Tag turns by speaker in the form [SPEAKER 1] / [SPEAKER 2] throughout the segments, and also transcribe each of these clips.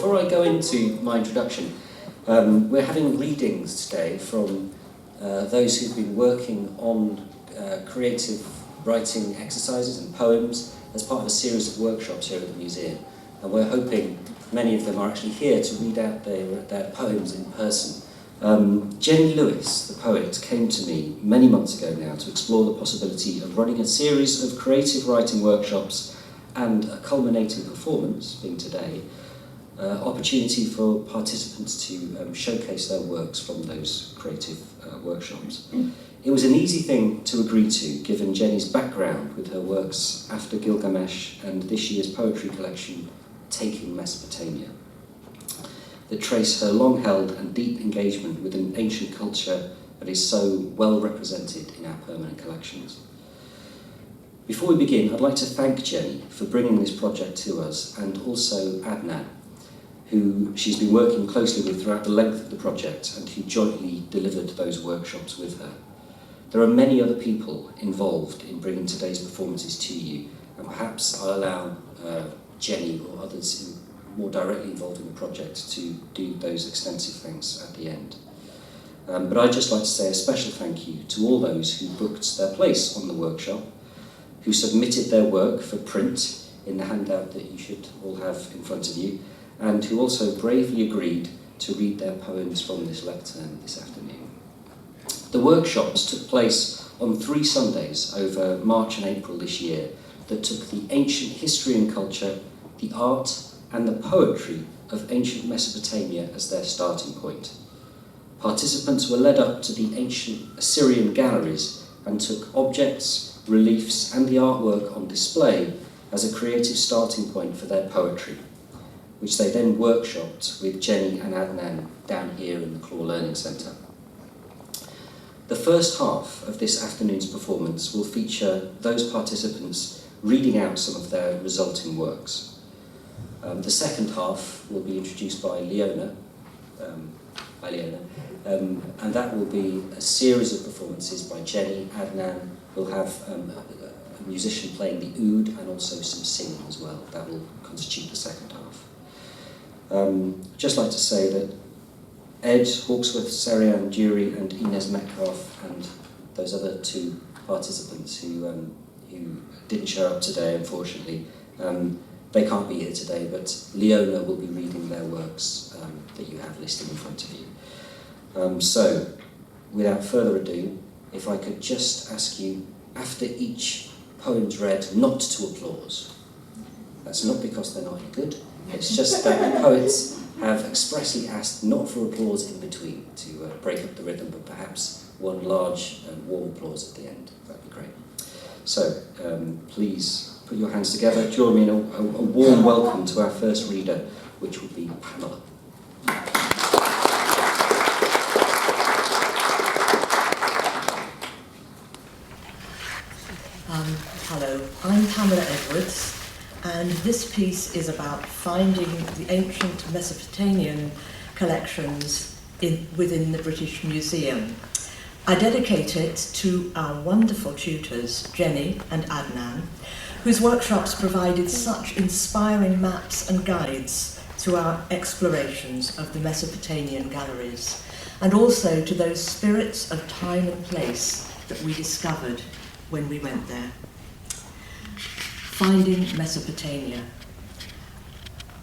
[SPEAKER 1] before I go into my introduction, we're having readings today from those who've been working on creative writing exercises and poems as part of a series of workshops here at the museum. And we're hoping many of them are actually here to read out their poems in person. Jenny Lewis, the poet, came to me many months ago now to explore the possibility of running a series of creative writing workshops and a culminating performance, being today, opportunity for participants to showcase their works from those creative workshops. It was an easy thing to agree to, given Jenny's background with her works After Gilgamesh and this year's poetry collection, Taking Mesopotamia, that trace her long-held and deep engagement with an ancient culture that is so well represented in our permanent collections. Before we begin, I'd like to thank Jenny for bringing this project to us, and also Adnan, who she's been working closely with throughout the length of the project and who jointly delivered those workshops with her. There are many other people involved in bringing today's performances to you, and perhaps I'll allow Jenny or others more directly involved in the project to do those extensive things at the end. But I'd just like to say a special thank you to all those who booked their place on the workshop, who submitted their work for print in the handout that you should all have in front of you, and who also bravely agreed to read their poems from this lectern this afternoon. The workshops took place on 3 Sundays over March and April this year that took the ancient history and culture, the art and the poetry of ancient Mesopotamia as their starting point. Participants were led up to the ancient Assyrian galleries and took objects, reliefs and the artwork on display as a creative starting point for their poetry, which they then workshopped with Jenny and Adnan down here in the Claw Learning Centre. The first half of this afternoon's performance will feature those participants reading out some of their resulting works. The second half will be introduced by Leona, and that will be a series of performances by Jenny. Adnan will have a musician playing the oud and also some singing as well. That will constitute the second half. Just like to say that Ed, Hawkesworth, Sarianne Durie and Ines Metcalf and those other 2 participants who didn't show up today, unfortunately, they can't be here today, but Leona will be reading their works that you have listed in front of you. So, without further ado, if I could just ask you, after each poem's read, not to applause. That's not because they're not any good, it's just that the poets have expressly asked not for applause in between to break up the rhythm, but perhaps one large and warm applause at the end. That'd be great. So, please put your hands together, join me in a warm welcome to our first reader, which will be Pamela.
[SPEAKER 2] Hello, I'm Pamela Edwards, and this piece is about finding the ancient Mesopotamian collections within the British Museum. I dedicate it to our wonderful tutors, Jenny and Adnan, whose workshops provided such inspiring maps and guides to our explorations of the Mesopotamian galleries, and also to those spirits of time and place that we discovered when we went there. Finding Mesopotamia.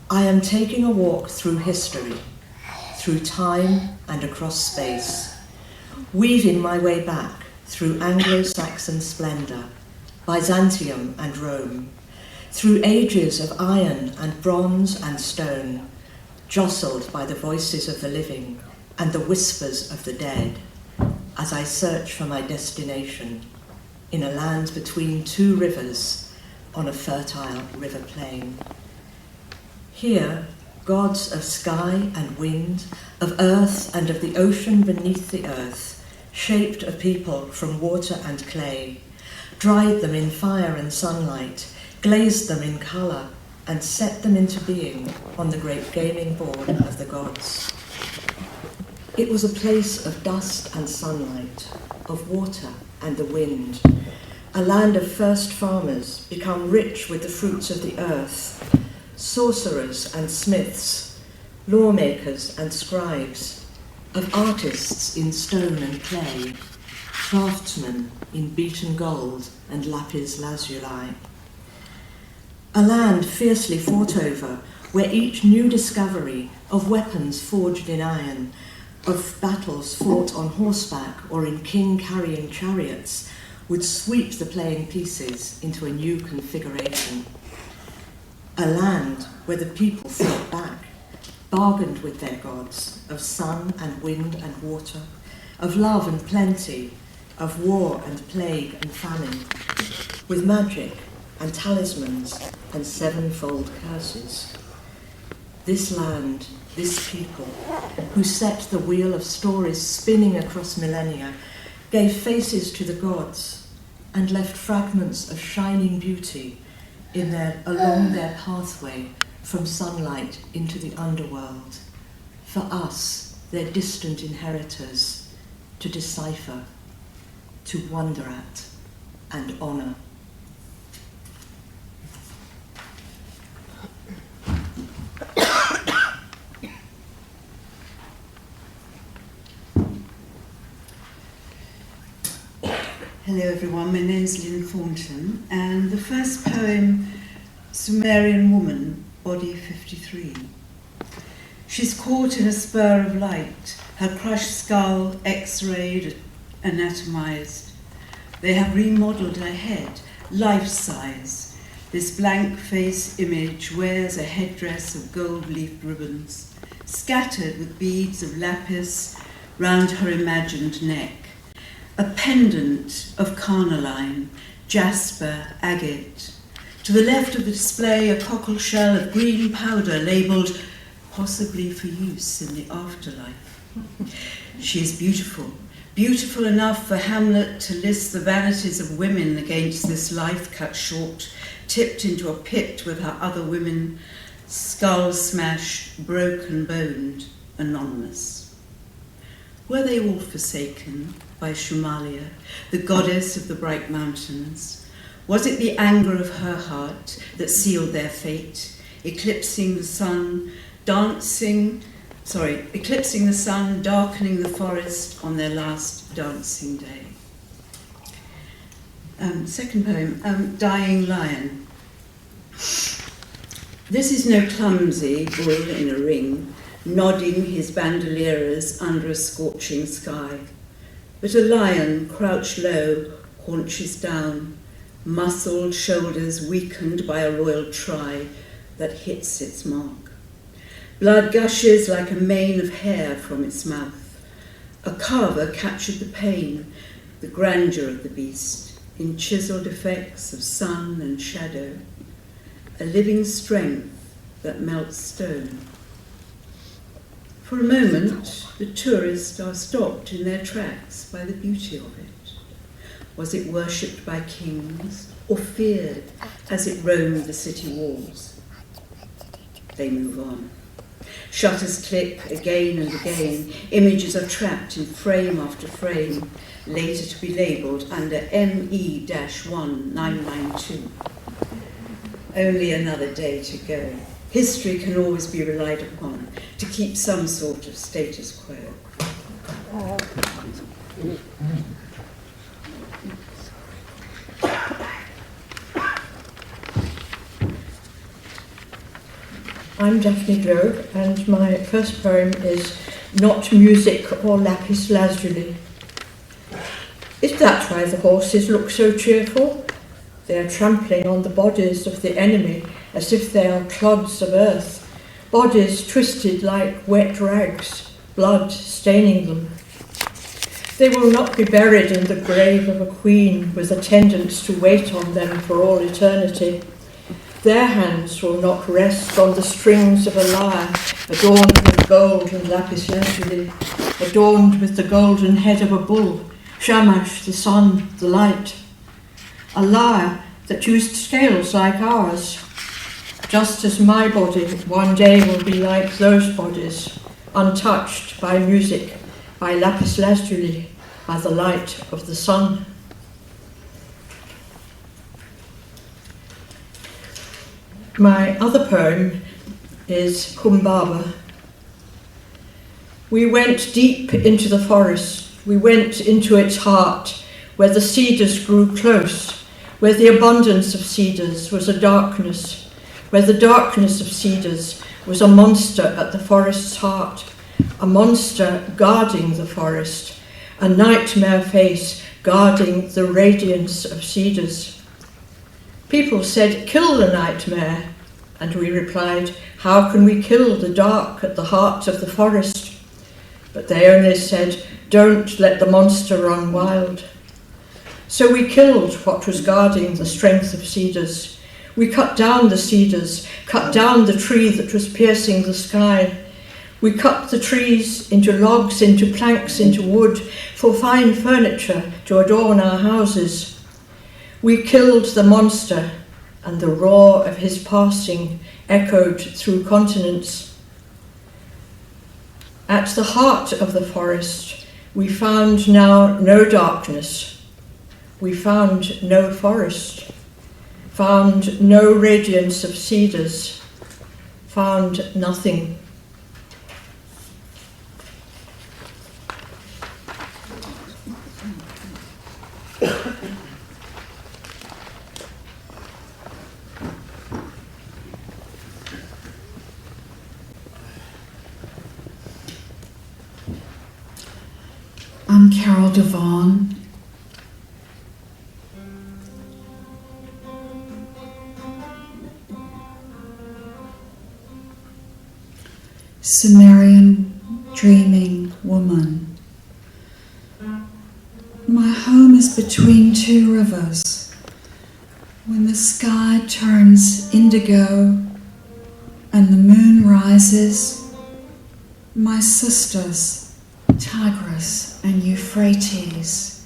[SPEAKER 2] I am taking a walk through history, through time and across space, weaving my way back through Anglo-Saxon splendour, Byzantium and Rome, through ages of iron and bronze and stone, jostled by the voices of the living and the whispers of the dead, as I search for my destination in a land between 2 rivers on a fertile river plain. Here, gods of sky and wind, of earth and of the ocean beneath the earth, shaped a people from water and clay, dried them in fire and sunlight, glazed them in colour, and set them into being on the great gaming board of the gods. It was a place of dust and sunlight, of water and the wind, a land of first farmers become rich with the fruits of the earth, sorcerers and smiths, lawmakers and scribes, of artists in stone and clay, craftsmen in beaten gold and lapis lazuli. A land fiercely fought over, where each new discovery of weapons forged in iron, of battles fought on horseback or in king-carrying chariots, would sweep the playing pieces into a new configuration. A land where the people fought back, bargained with their gods of sun and wind and water, of love and plenty, of war and plague and famine, with magic and talismans and sevenfold curses. This land, this people, who set the wheel of stories spinning across millennia, gave faces to the gods and left fragments of shining beauty along their pathway from sunlight into the underworld, for us, their distant inheritors, to decipher, to wonder at, and honour.
[SPEAKER 3] Hello everyone, my name is Lyn Thornton, and the first poem, Sumerian Woman, Body 53. She's caught in a spur of light, her crushed skull x-rayed, anatomized. They have remodeled her head, life-size. This blank face image wears a headdress of gold-leafed ribbons, scattered with beads of lapis round her imagined neck. A pendant of carnelian, jasper, agate. To the left of the display, a cockle shell of green powder labelled possibly for use in the afterlife. She is beautiful, beautiful enough for Hamlet to list the vanities of women against this life cut short, tipped into a pit with her other women, skull smashed, broken boned, anonymous. Were they all forsaken by Shumalia, the goddess of the bright mountains? Was it the anger of her heart that sealed their fate, eclipsing the sun, darkening the forest on their last dancing day? Second poem, Dying Lion. This is no clumsy bull in a ring, nodding his bandolieras under a scorching sky, but a lion crouched low, haunches down, muscled shoulders weakened by a royal try that hits its mark. Blood gushes like a mane of hair from its mouth. A carver captured the pain, the grandeur of the beast, in chiselled effects of sun and shadow, a living strength that melts stone. For a moment, the tourists are stopped in their tracks by the beauty of it. Was it worshipped by kings or feared as it roamed the city walls? They move on. Shutters click again and again. Images are trapped in frame after frame, later to be labelled under ME-1992. Only another day to go. History can always be relied upon to keep some sort of status quo.
[SPEAKER 4] I'm Daphne Gloag, and my first poem is Not Music or Lapis Lazuli. Is that why the horses look so cheerful? They are trampling on the bodies of the enemy as if they are clods of earth, bodies twisted like wet rags, blood staining them. They will not be buried in the grave of a queen with attendants to wait on them for all eternity. Their hands will not rest on the strings of a lyre adorned with gold and lapis lazuli, adorned with the golden head of a bull, Shamash, the sun, the light. A lyre that used scales like ours, just as my body one day will be like those bodies, untouched by music, by lapis lazuli, by the light of the sun. My other poem is Kumbaba, We went deep into the forest. We went into its heart, where the cedars grew close, where the abundance of cedars was a darkness, where the darkness of cedars was a monster at the forest's heart, a monster guarding the forest, a nightmare face guarding the radiance of cedars. People said, "Kill the nightmare," and we replied, "How can we kill the dark at the heart of the forest?" But they only said, "Don't let the monster run wild." So we killed what was guarding the strength of cedars. We cut down the cedars, cut down the tree that was piercing the sky. We cut the trees into logs, into planks, into wood, for fine furniture to adorn our houses. We killed the monster, and the roar of his passing echoed through continents. At the heart of the forest, we found now no darkness. We found no forest, found no radiance of cedars, found nothing.
[SPEAKER 5] I'm Carol DeVaughn. Sumerian dreaming woman. My home is between two rivers. When the sky turns indigo and the moon rises, my sisters, Tigris and Euphrates,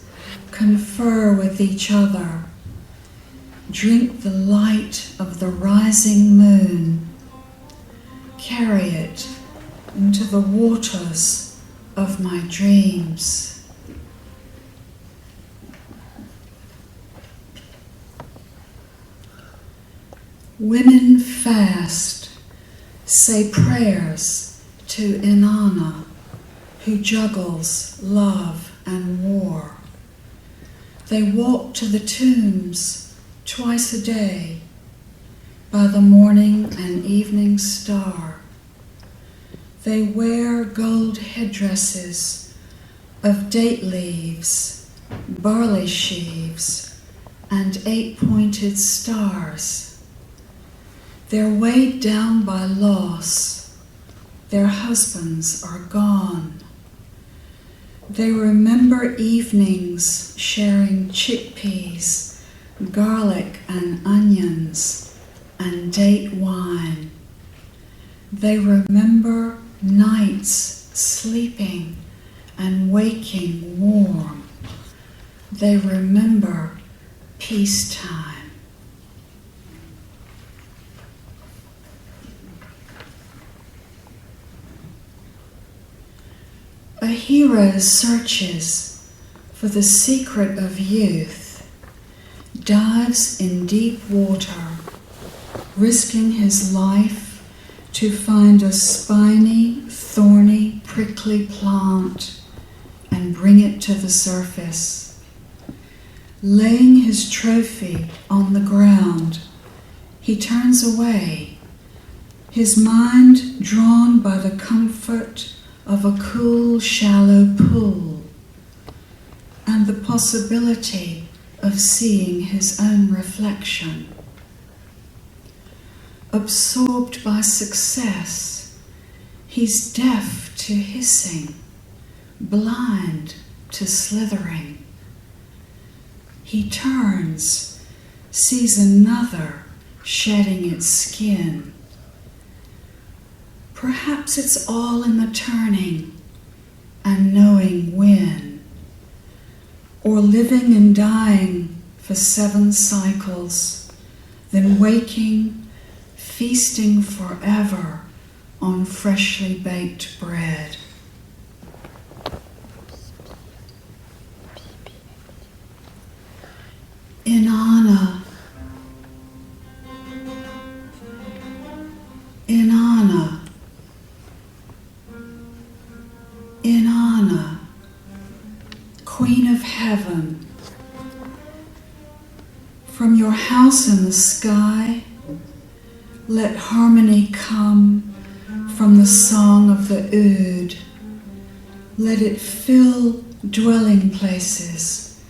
[SPEAKER 5] confer with each other, drink the light of the rising moon, carry it into the waters of my dreams. Women fast, say prayers to Inanna, who juggles love and war. They walk to the tombs twice a day by the morning and evening star. They wear gold headdresses of date leaves, barley sheaves, and 8-pointed stars. They're weighed down by loss. Their husbands are gone. They remember evenings sharing chickpeas, garlic and onions, and date wine. They remember nights sleeping and waking warm. They remember peacetime. A hero searches for the secret of youth, dives in deep water, risking his life to find a spiny, thorny, prickly plant and bring it to the surface. Laying his trophy on the ground, he turns away, his mind drawn by the comfort of a cool, shallow pool and the possibility of seeing his own reflection. Absorbed by success, he's deaf to hissing, blind to slithering. He turns, sees another shedding its skin. Perhaps it's all in the turning and knowing when, or living and dying for 7 cycles, then waking, feasting forever on freshly baked bread. Inanna, Inanna, heaven. From your house in the sky, let harmony come from the song of the oud. Let it fill dwelling places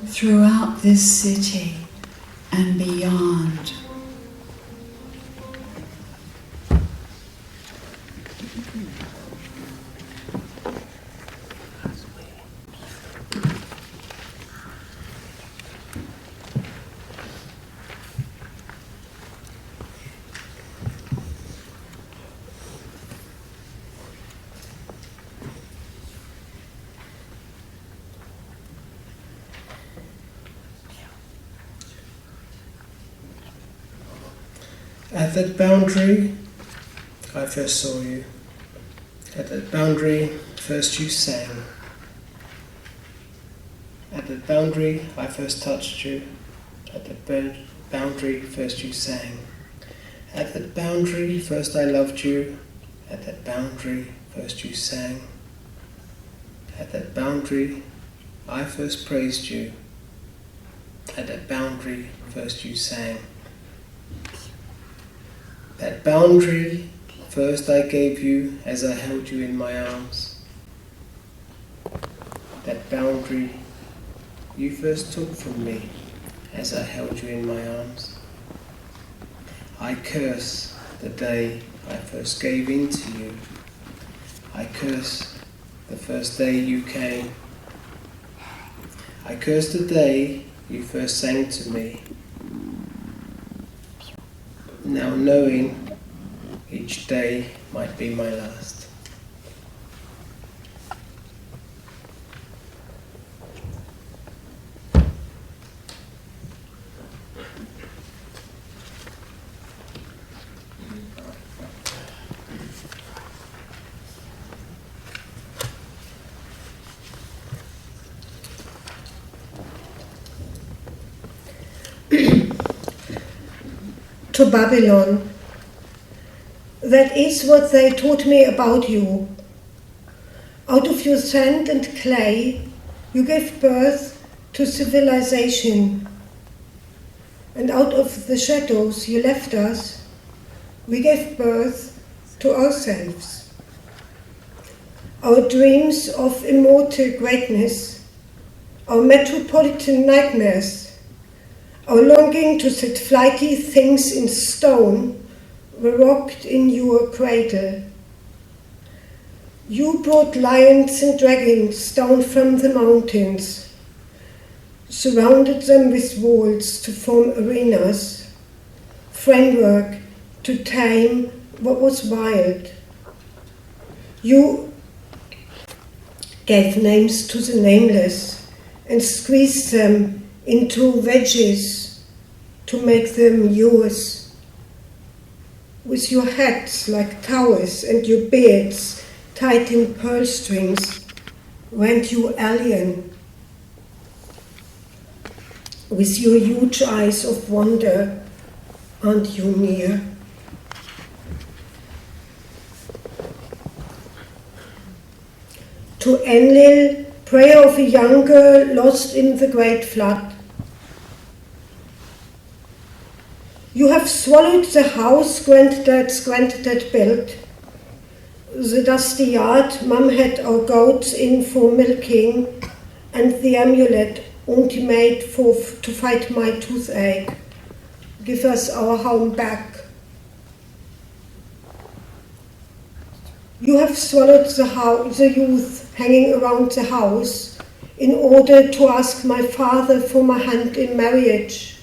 [SPEAKER 5] throughout this city and beyond.
[SPEAKER 6] At that boundary, I first saw you. At that boundary, first you sang. At that boundary, I first touched you. At that boundary, first you sang. At that boundary, first I loved you. At that boundary, first you sang. At that boundary, I first praised you. At that boundary, first you sang. That boundary, first I gave you as I held you in my arms. That boundary, you first took from me as I held you in my arms. I curse the day I first gave in to you. I curse the first day you came. I curse the day you first sang to me. Now knowing each day might be my last.
[SPEAKER 7] To Babylon. That is what they taught me about you. Out of your sand and clay, you gave birth to civilization. And out of the shadows you left us, we gave birth to ourselves. Our dreams of immortal greatness, our metropolitan nightmares, our longing to set flighty things in stone were rocked in your cradle. You brought lions and dragons down from the mountains, surrounded them with walls to form arenas, framework to tame what was wild. You gave names to the nameless and squeezed them into wedges to make them yours. With your hats like towers and your beards tied in pearl strings, went you alien. With your huge eyes of wonder, aren't you near? To Enlil, prayer of a young girl lost in the great flood. You have swallowed the house granddad built, the dusty yard Mum had our goats in for milking, and the amulet Auntie made to fight my toothache. Give us our home back. You have swallowed the youth hanging around the house in order to ask my father for my hand in marriage.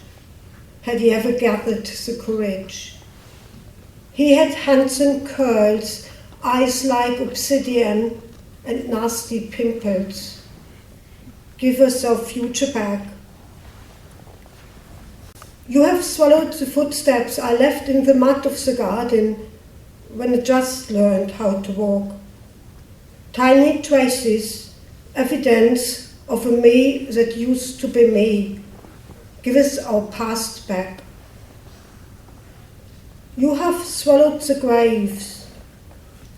[SPEAKER 7] Had he ever gathered the courage? He had handsome curls, eyes like obsidian, and nasty pimples. Give us our future back. You have swallowed the footsteps I left in the mud of the garden when I just learned how to walk. Tiny traces, evidence of a me that used to be me. Give us our past back. You have swallowed the graves,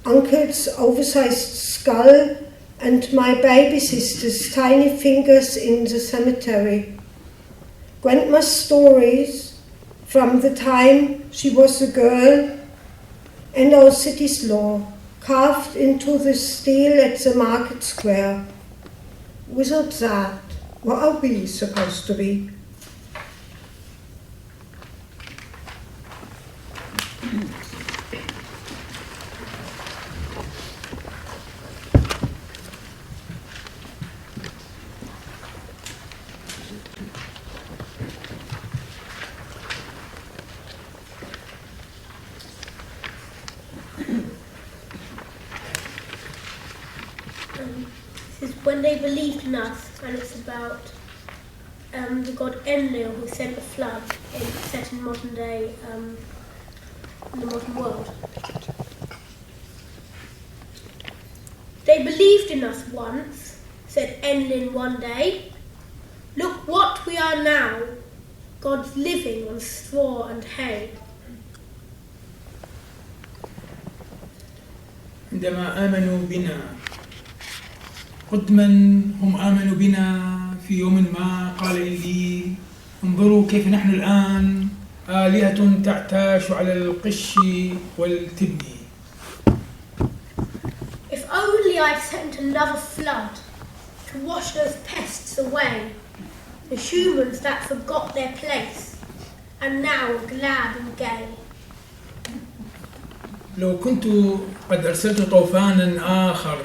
[SPEAKER 7] Uncle's oversized skull and my baby sister's tiny fingers in the cemetery. Grandma's stories from the time she was a girl, and our city's law carved into the steel at the market square. Without that, what are we supposed to be?
[SPEAKER 8] This is When They Believed in Us, and it's about the god Enlil who sent the flood set in modern day, in the modern world. They believed in us once, said Enlil one day. Look what we are now, gods living on straw and hay.
[SPEAKER 9] عندما آمنوا بنا قدما هم آمنوا بنا في يوم ما قال لي انظروا كيف نحن الآن آلهة تعتاش على القش والتبن.
[SPEAKER 8] If only I'd sent another flood to wash those pests away, the humans that forgot their place and now are glad and gay.
[SPEAKER 9] لو كنت قد أرسلت طوفانا آخر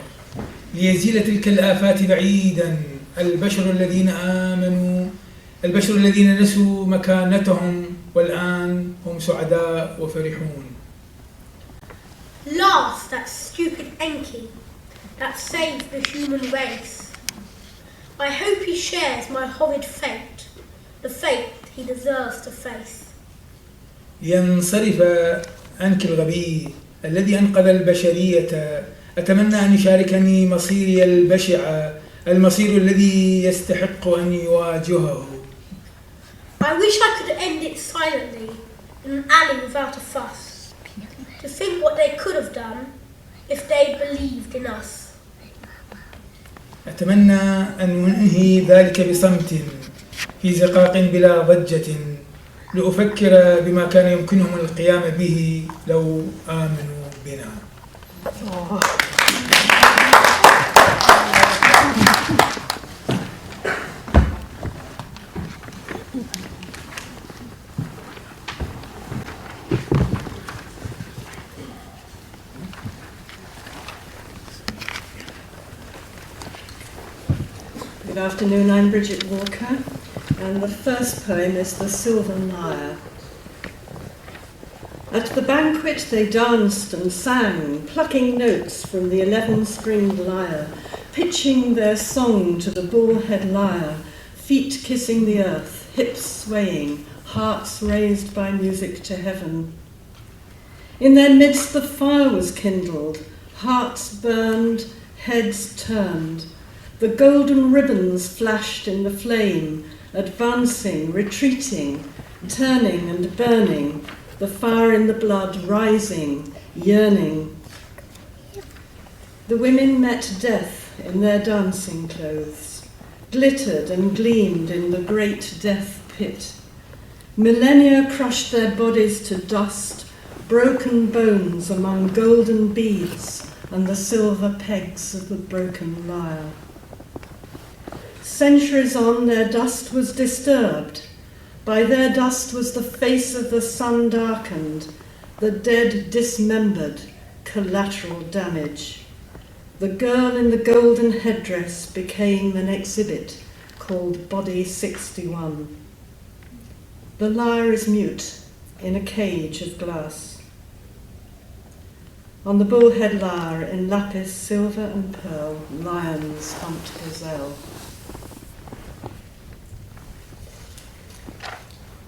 [SPEAKER 9] ليزيل تلك الآفات بعيدا، البشر الذين آمنوا، البشر الذين نسوا مكانتهم والآن هم سعداء وفرحون.
[SPEAKER 8] Last, that stupid Enki that saved the human race. I hope he shares my horrid fate, the fate he deserves to face.
[SPEAKER 9] لينصرف عنك الغبي الذي أنقذ البشرية، أتمنى أن يشاركني مصيري البشع، المصير الذي يستحق أن يواجهه.
[SPEAKER 8] I wish I could end it silently in an alley without a fuss, to think what they could have done if they believed in us.
[SPEAKER 9] أتمنى أن ننهي ذلك بصمت في زقاق بلا ضجة، لأفكر بما كان يمكنهم القيام به لو آمنوا بنا.
[SPEAKER 2] Good afternoon, I'm Bridget Walker, and the first poem is The Silver Lyre. At the banquet they danced and sang, plucking notes from the 11-stringed lyre, pitching their song to the bullhead lyre, feet kissing the earth, hips swaying, hearts raised by music to heaven. In their midst the fire was kindled, hearts burned, heads turned. The golden ribbons flashed in the flame, advancing, retreating, turning and burning, the fire in the blood rising, yearning. The women met death in their dancing clothes, glittered and gleamed in the great death pit. Millennia crushed their bodies to dust, broken bones among golden beads and the silver pegs of the broken lyre. Centuries on, their dust was disturbed. By their dust was the face of the sun darkened, the dead dismembered, collateral damage. The girl in the golden headdress became an exhibit called Body 61. The lyre is mute in a cage of glass. On the bullhead lyre in lapis, silver and pearl, lions humped gazelle.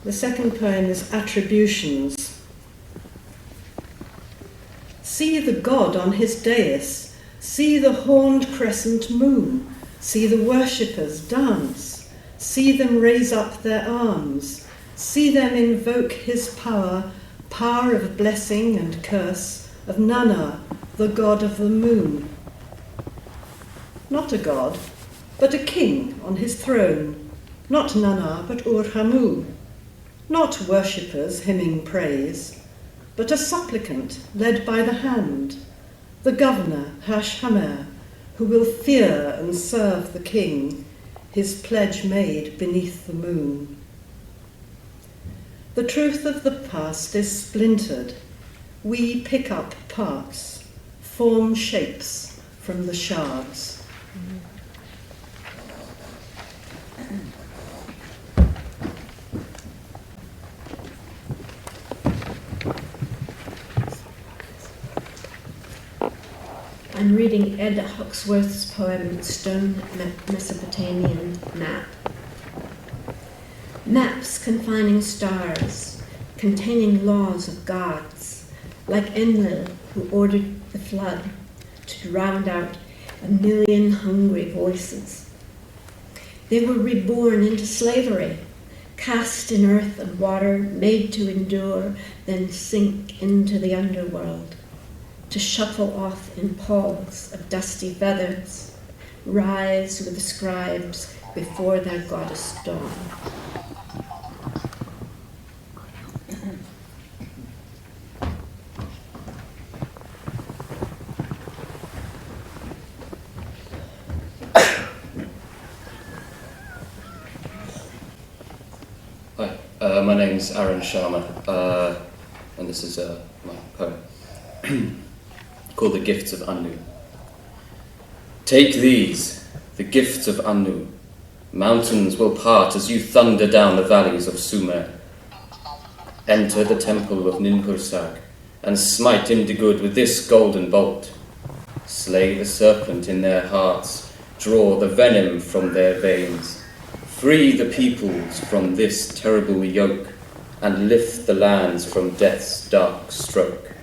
[SPEAKER 2] The second poem is Attributions. See the god on his dais, see the horned crescent moon, see the worshippers dance, see them raise up their arms, see them invoke his power, power of blessing and curse, of Nana, the god of the moon.
[SPEAKER 10] not a god, but a king on his throne, not Nana, but Ur-Hamu, not worshippers hymning praise, but a supplicant led by the hand, the governor Hash-Hamer, who will fear and serve the king, his pledge made beneath the moon. The truth of the past is splintered. We pick up parts, form shapes from the shards.
[SPEAKER 11] I'm reading Ed Hawkesworth's poem, Stone Mesopotamian Map. Maps confining stars, containing laws of gods, like Enlil, who ordered the flood to drown out 1 million hungry voices. They were reborn into slavery, cast in earth and water, made to endure, then sink into the underworld, to shuffle off in palls of dusty feathers, rise with the scribes before their goddess dawn.
[SPEAKER 12] Hi, my name's Arun Sharma, and this is my poem called The Gifts of Anu. Take these, the gifts of Anu. Mountains will part as you thunder down the valleys of Sumer. Enter the temple of Ninhursag and smite Imdigud with this golden bolt. Slay the serpent in their hearts, draw the venom from their veins. Free the peoples from this terrible yoke and lift the lands from death's dark stroke.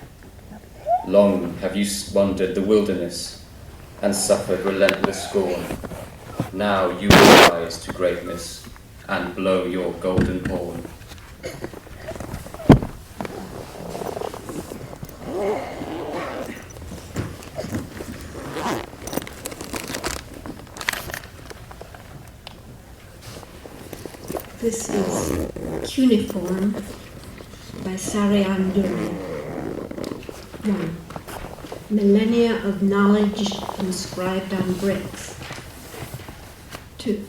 [SPEAKER 12] Long have you wandered the wilderness and suffered relentless scorn. Now you will rise to greatness and blow your golden horn.
[SPEAKER 11] This is Cuneiform by Sarianne Durie. 1. Millennia of knowledge inscribed on bricks. 2.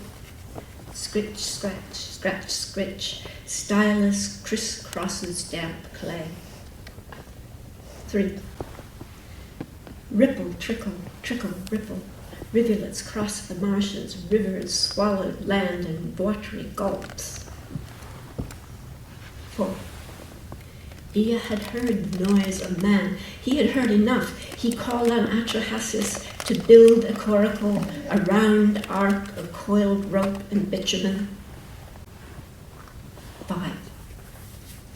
[SPEAKER 11] Scritch, scratch, scratch, scritch, stylus crisscrosses damp clay. 3. Ripple, trickle, trickle, ripple, rivulets cross the marshes, rivers swallowed land in watery gulps. 4. Ea had heard the noise of man. He had heard enough. He called on Atrahasis to build a coracle, a round arc of coiled rope and bitumen. 5.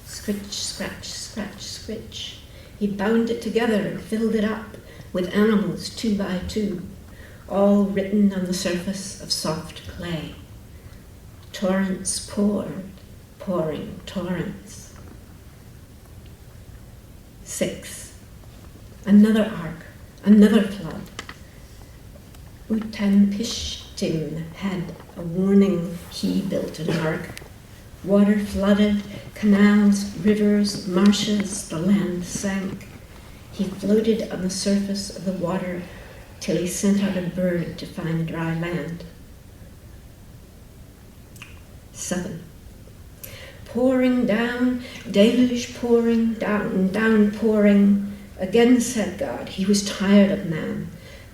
[SPEAKER 11] Scritch, scratch, scratch, scritch. He bound it together and filled it up with animals 2 by 2, all written on the surface of soft clay. Torrents poured, pouring torrents. 6. Another ark, another flood. Utanpishtim had a warning. He built an ark. Water flooded, canals, rivers, marshes, the land sank. He floated on the surface of the water till he sent out a bird to find dry land. 7. Pouring down, deluge pouring down, downpouring. Again said God, he was tired of man.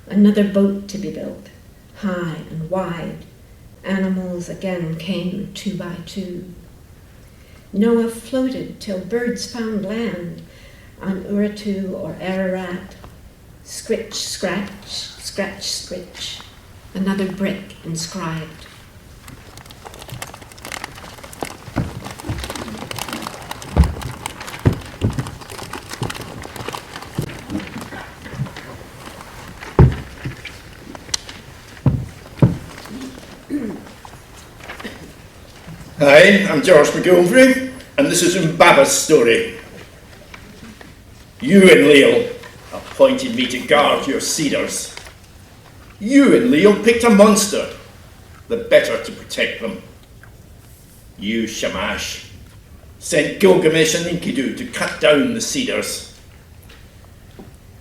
[SPEAKER 11] Another boat to be built, high and wide. Animals again came 2 by 2. Noah floated till birds found land on Uratu or Ararat. Scritch, scratch, scratch, scritch. Another brick inscribed.
[SPEAKER 13] Hi, I'm George McGillivray, and this is Mbaba's story. You and Leal appointed me to guard your cedars. You and Leo picked a monster, the better to protect them. You, Shamash, sent Gilgamesh and Enkidu to cut down the cedars.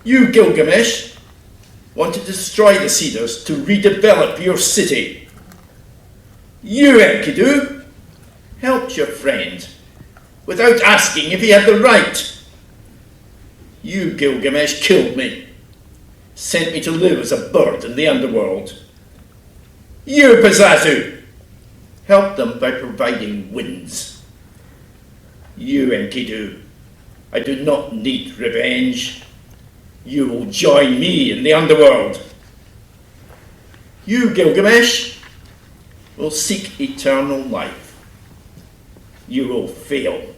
[SPEAKER 13] You, Gilgamesh, wanted to destroy the cedars to redevelop your city. You, Enkidu, helped your friend without asking if he had the right. You, Gilgamesh, killed me, sent me to live as a bird in the underworld. You, Pazazu, helped them by providing winds. You, Enkidu, I do not need revenge. You will join me in the underworld. You, Gilgamesh, will seek eternal life. You will fail.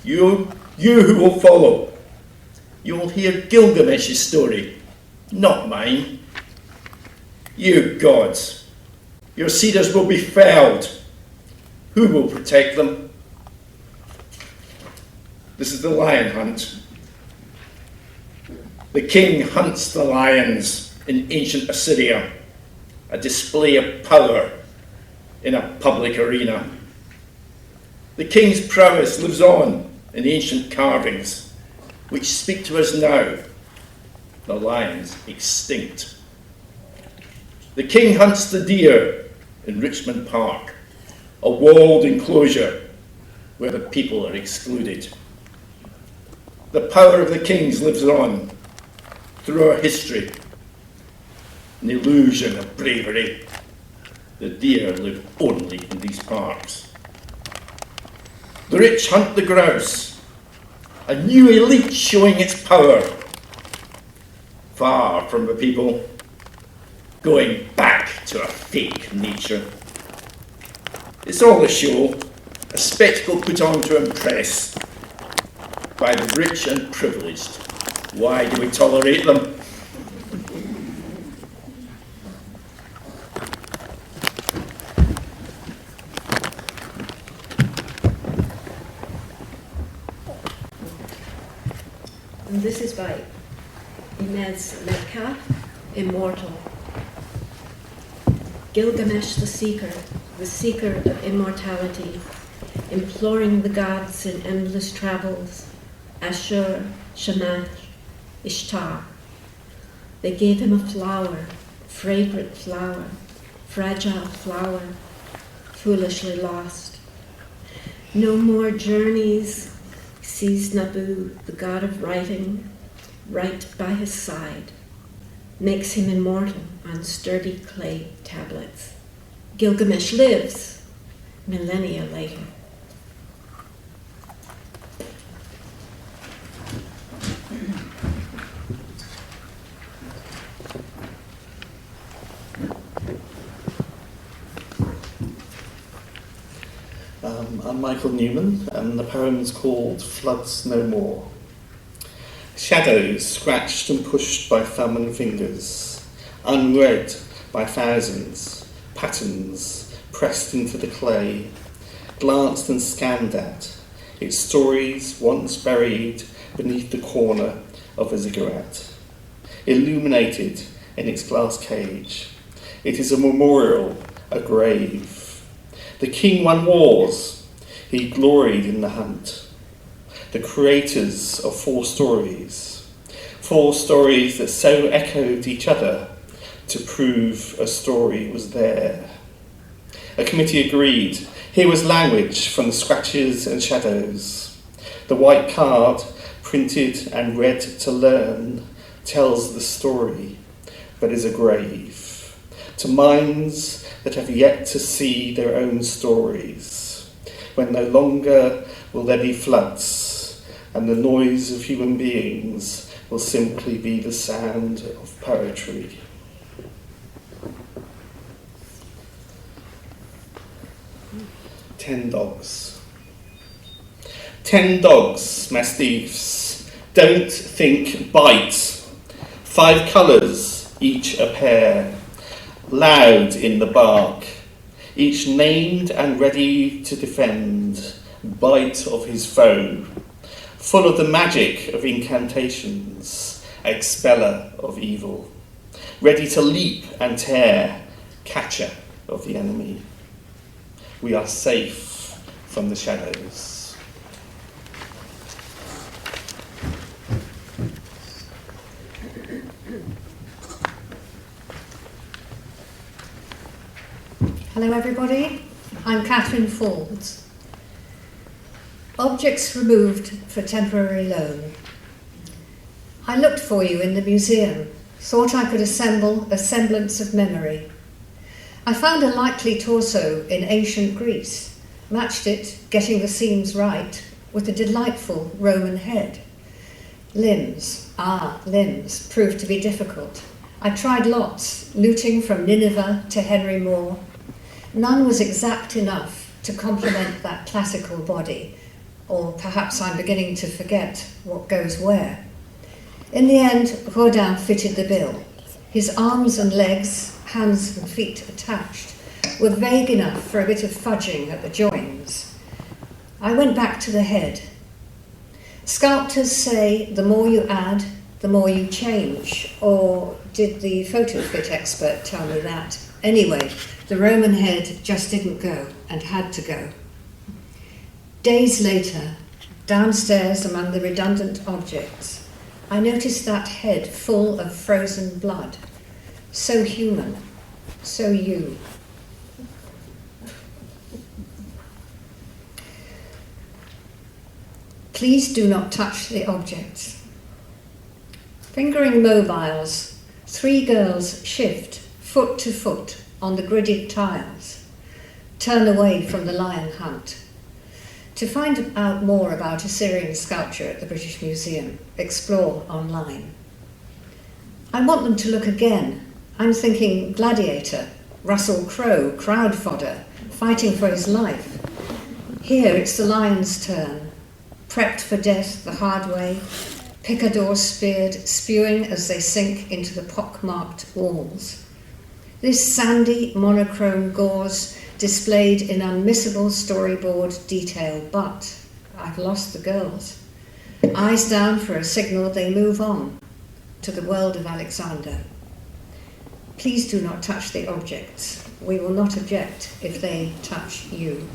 [SPEAKER 13] You who will follow, you will hear Gilgamesh's story, not mine. You gods, your cedars will be felled. Who will protect them? This is the lion hunt. The king hunts the lions in ancient Assyria, a display of power in a public arena. The king's prowess lives on in ancient carvings, which speak to us now, the lions extinct. The king hunts the deer in Richmond Park, a walled enclosure where the people are excluded. The power of the kings lives on through our history, an illusion of bravery. The deer live only in these parks. The rich hunt the grouse, a new elite showing its power, far from the people, going back to a fake nature. It's all a show, a spectacle put on to impress by the rich and privileged. Why do we tolerate them?
[SPEAKER 11] And this is by Ines Metcalf, Immortal. Gilgamesh the seeker of immortality, imploring the gods in endless travels, Ashur, Shamash, Ishtar. They gave him a flower, fragrant flower, fragile flower, foolishly lost. No more journeys, sees Nabu, the god of writing, right by his side, makes him immortal on sturdy clay tablets. Gilgamesh lives millennia later.
[SPEAKER 14] I'm Michael Newman, and the poem's called Floods No More. Shadows scratched and pushed by thumb and fingers, unread by thousands, patterns pressed into the clay, glanced and scanned at, its stories once buried beneath the corner of a ziggurat, illuminated in its glass cage. It is a memorial, a grave. The king won wars. He gloried in the hunt. The creators of four stories that so echoed each other to prove a story was there. A committee agreed. Here was language from the scratches and shadows. The white card, printed and read to learn, tells the story, but is a grave to minds that have yet to see their own stories, when no longer will there be floods, and the noise of human beings will simply be the sound of poetry. "10 dogs. 10 dogs, mastiffs, don't think bite. 5 colours, each a pair, loud in the bark, each named and ready to defend, bite of his foe, full of the magic of incantations, expeller of evil. ready to leap and tear, catcher of the enemy. We are safe from the shadows.
[SPEAKER 15] Hello everybody, I'm Catherine Faulds. Objects removed for temporary loan. I looked for you in the museum, thought I could assemble a semblance of memory. I found a likely torso in ancient Greece, matched it, getting the seams right, with a delightful Roman head. Limbs proved to be difficult. I tried lots, looting from Nineveh to Henry Moore. None was exact enough to complement that classical body, or perhaps I'm beginning to forget what goes where. In the end, Rodin fitted the bill. His arms and legs, hands and feet attached, were vague enough for a bit of fudging at the joins. I went back to the head. Sculptors say the more you add, the more you change, or did the photo fit expert tell me that? Anyway, the Roman head just didn't go and had to go. Days later, downstairs among the redundant objects, I noticed that head full of frozen blood. So human, so you. Please do not touch the objects. Fingering mobiles, 3 girls shift foot to foot on the gridded tiles, turn away from the lion hunt. To find out more about Assyrian sculpture at the British Museum, explore online. I want them to look again. I'm thinking gladiator, Russell Crowe, crowd fodder, fighting for his life. Here it's the lion's turn, prepped for death the hard way, picadors speared, spewing as they sink into the pock-marked walls. This sandy, monochrome gauze displayed in unmissable storyboard detail, but I've lost the girls. Eyes down for a signal, they move on to the world of Alexander. Please do not touch the objects. We will not object if they touch you.